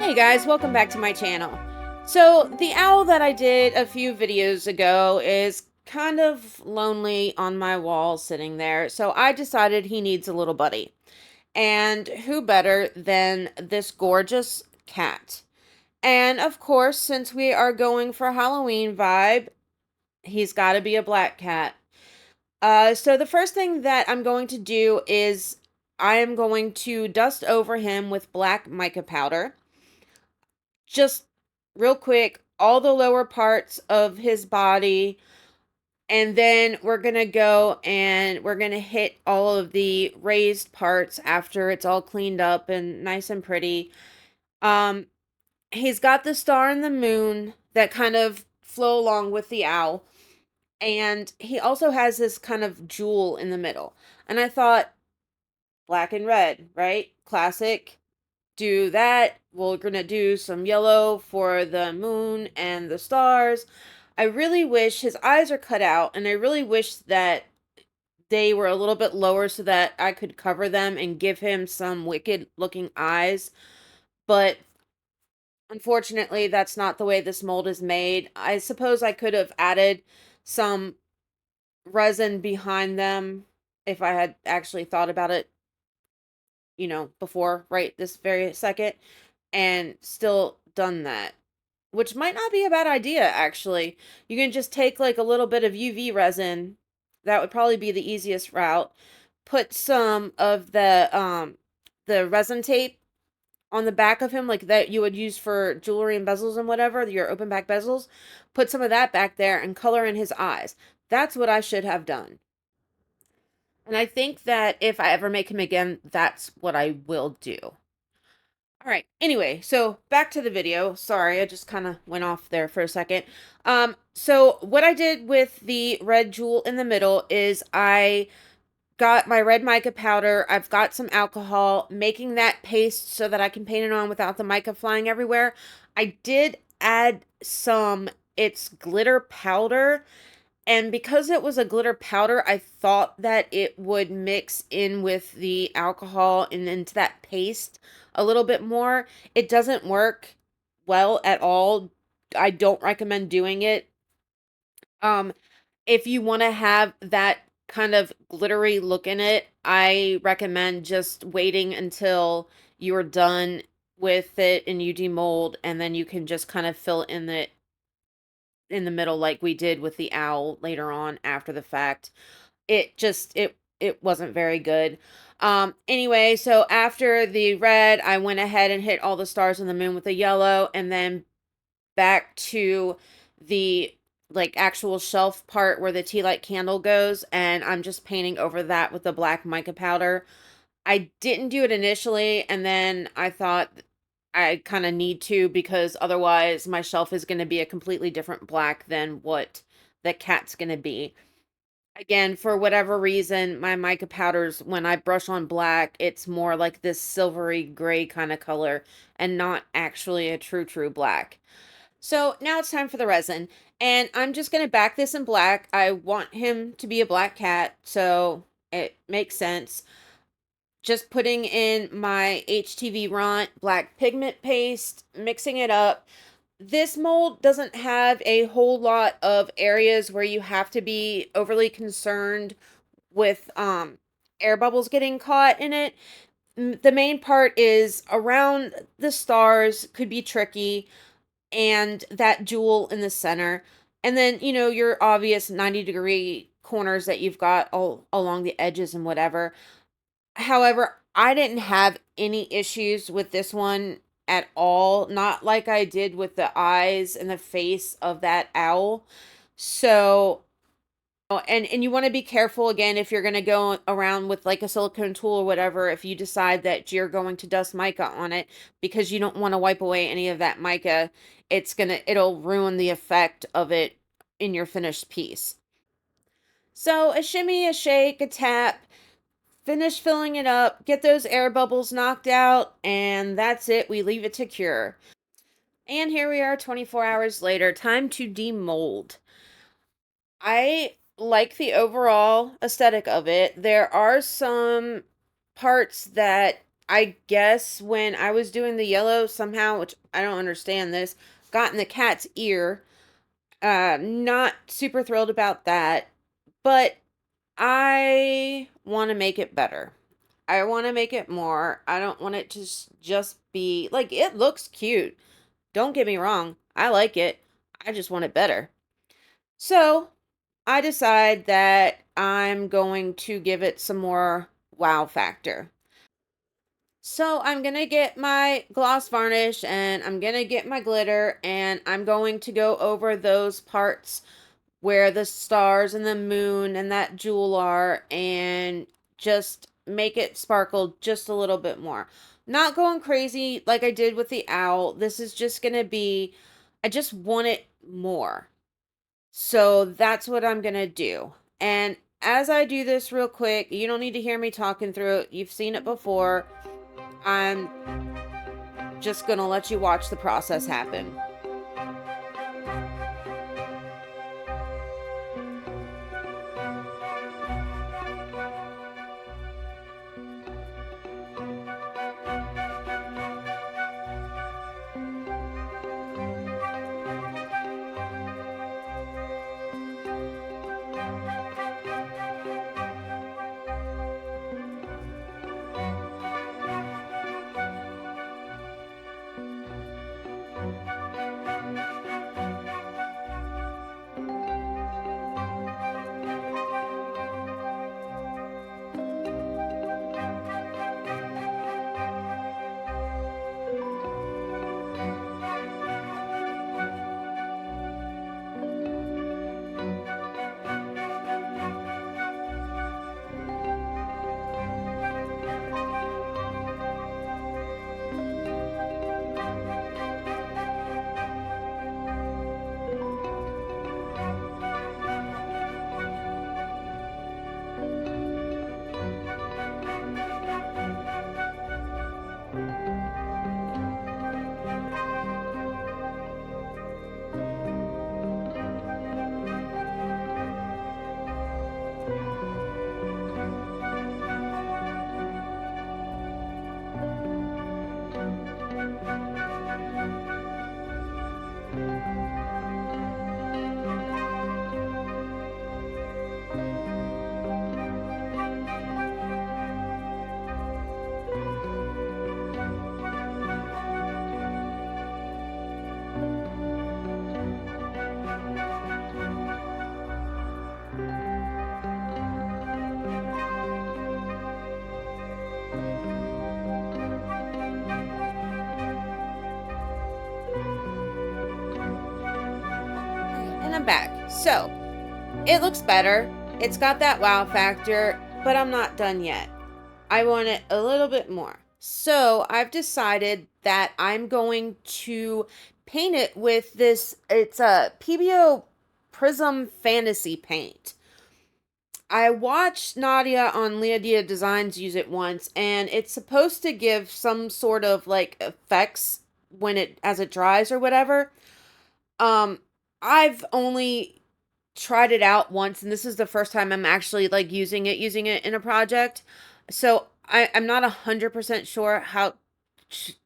Hey guys, welcome back to my channel. So, the owl that I did a few videos ago is kind of lonely on my wall sitting there, so I decided he needs a little buddy. And who better than this gorgeous cat? And of course, since we are going for Halloween vibe, he's got to be a black cat. So the first thing that I'm going to do is I am going to dust over him with black mica powder. Just real quick, all the lower parts of his body. And then we're going to go and we're going to hit all of the raised parts after it's all cleaned up and nice and pretty. Um, he's got the star and the moon that kind of flow along with the owl. And he also has this kind of jewel in the middle. And I thought, black and red, right? Classic. Do that. We're gonna do some yellow for the moon and the stars. I really wish his eyes are cut out, and I really wish that they were a little bit lower so that I could cover them and give him some wicked looking eyes. But unfortunately, that's not the way this mold is made. I suppose I could have added some resin behind them if I had actually thought about it, before right this very second, and still done that. Which might not be a bad idea, actually. You can just take like a little bit of UV resin. That would probably be the easiest route. Put some of the resin tape on the back of him, like that you would use for jewelry and bezels and whatever, your open back bezels. Put some of that back there and color in his eyes. That's what I should have done. And I think that if I ever make him again, that's what I will do. All right. Anyway, so back to the video. Sorry, I just kind of went off there for a second. So what I did with the red jewel in the middle is I got my red mica powder. I've got some alcohol, making that paste so that I can paint it on without the mica flying everywhere. I did add some, it's glitter powder. And because it was a glitter powder, I thought that it would mix in with the alcohol and into that paste a little bit more. It doesn't work well at all. I don't recommend doing it. Um, if you want to have that kind of glittery look in it, I recommend just waiting until you're done with it and you demold, and then you can just kind of fill in the middle like we did with the owl later on after the fact. It wasn't very good. Anyway, so after the red, I went ahead and hit all the stars on the moon with the yellow, and then back to the like actual shelf part where the tea light candle goes, and I'm just painting over that with the black mica powder. I didn't do it initially, and then I thought I kind of need to because otherwise my shelf is going to be a completely different black than what the cat's going to be. Again, for whatever reason, my mica powders, when I brush on black, it's more like this silvery gray kind of color and not actually a true black. So now it's time for the resin. And I'm just going to back this in black. I want him to be a black cat, so it makes sense. Just putting in my HTV Ront black pigment paste, mixing it up. This mold doesn't have a whole lot of areas where you have to be overly concerned with air bubbles getting caught in it. The main part is around the stars could be tricky, and that jewel in the center. And then, your obvious 90-degree corners that you've got all along the edges and whatever. However, I didn't have any issues with this one at all. Not like I did with the eyes and the face of that owl. So, and you want to be careful again if you're going to go around with like a silicone tool or whatever, if you decide that you're going to dust mica on it, because you don't want to wipe away any of that mica. It'll ruin the effect of it in your finished piece. So a shimmy, a shake, a tap, finish filling it up, get those air bubbles knocked out, and that's it. We leave it to cure. And here we are 24 hours later. Time to demold. I like the overall aesthetic of it. There are some parts that I guess when I was doing the yellow somehow, which I don't understand this, got in the cat's ear. Not super thrilled about that, but I want to make it better. I want to make it more. I don't want it to just be like it looks cute. Don't get me wrong. I like it. I just want it better. So, I decide that I'm going to give it some more wow factor. So I'm going to get my gloss varnish and I'm going to get my glitter and I'm going to go over those parts where the stars and the moon and that jewel are and just make it sparkle just a little bit more. Not going crazy like I did with the owl. This is just going to be, I just want it more. So that's what I'm going to do. And as I do this real quick, you don't need to hear me talking through it. You've seen it before. I'm just going to let you watch the process happen. And I'm back. So, it looks better. It's got that wow factor, but I'm not done yet. I want it a little bit more. So, I've decided that I'm going to paint it with this. It's a PBO Prism Fantasy Paint. I watched Nadia on Leodia Designs use it once, and it's supposed to give some sort of like effects when it as it dries or whatever. Um, I've only tried it out once, and this is the first time I'm actually like using it in a project. So I'm not 100% sure how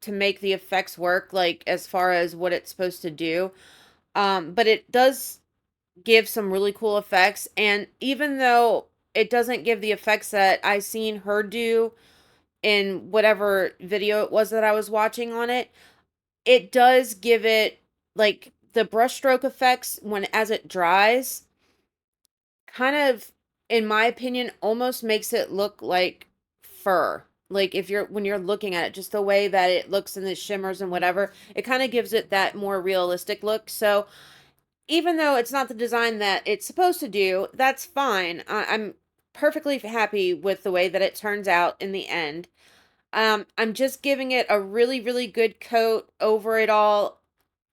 to make the effects work, like as far as what it's supposed to do. But it does give some really cool effects, and even though it doesn't give the effects that I seen her do in whatever video it was that I was watching on it, it does give it like the brushstroke effects when as it dries kind of, in my opinion, almost makes it look like fur. Like if you're when you're looking at it, just the way that it looks in the shimmers and whatever, it kind of gives it that more realistic look. So even though it's not the design that it's supposed to do, that's fine. I'm perfectly happy with the way that it turns out in the end. I'm just giving it a really, really good coat over it all.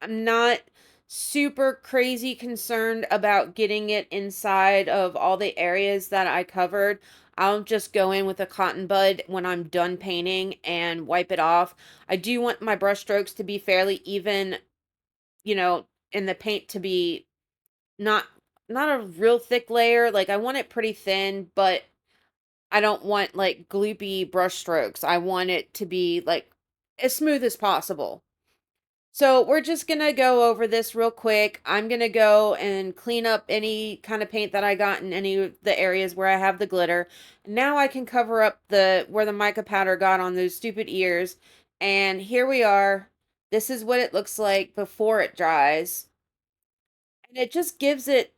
I'm not super crazy concerned about getting it inside of all the areas that I covered. I'll just go in with a cotton bud when I'm done painting and wipe it off. I do want my brush strokes to be fairly even, you know, and the paint to be not not a real thick layer. Like I want it pretty thin, but I don't want like gloopy brush strokes. I want it to be like as smooth as possible. So we're just going to go over this real quick. I'm going to go and clean up any kind of paint that I got in any of the areas where I have the glitter. Now I can cover up where the mica powder got on those stupid ears. And here we are. This is what it looks like before it dries. And it just gives it,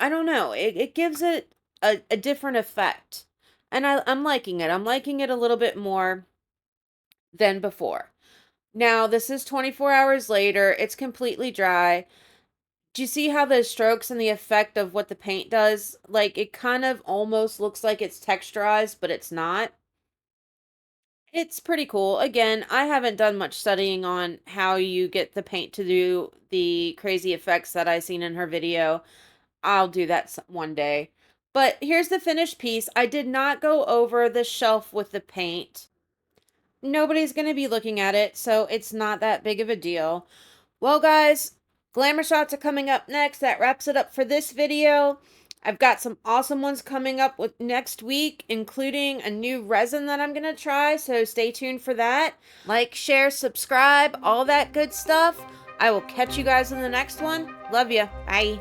I don't know, it gives it a different effect. And I'm liking it. I'm liking it a little bit more than before. Now, this is 24 hours later. It's completely dry. Do you see how the strokes and the effect of what the paint does? Like, it kind of almost looks like it's texturized, but it's not. It's pretty cool. Again, I haven't done much studying on how you get the paint to do the crazy effects that I seen in her video. I'll do that one day. But here's the finished piece. I did not go over the shelf with the paint. Nobody's going to be looking at it, so it's not that big of a deal. Well, guys, glamour shots are coming up next. That wraps it up for this video. I've got some awesome ones coming up with next week, including a new resin that I'm going to try, so stay tuned for that. Like, share, subscribe, all that good stuff. I will catch you guys in the next one. Love you. Bye.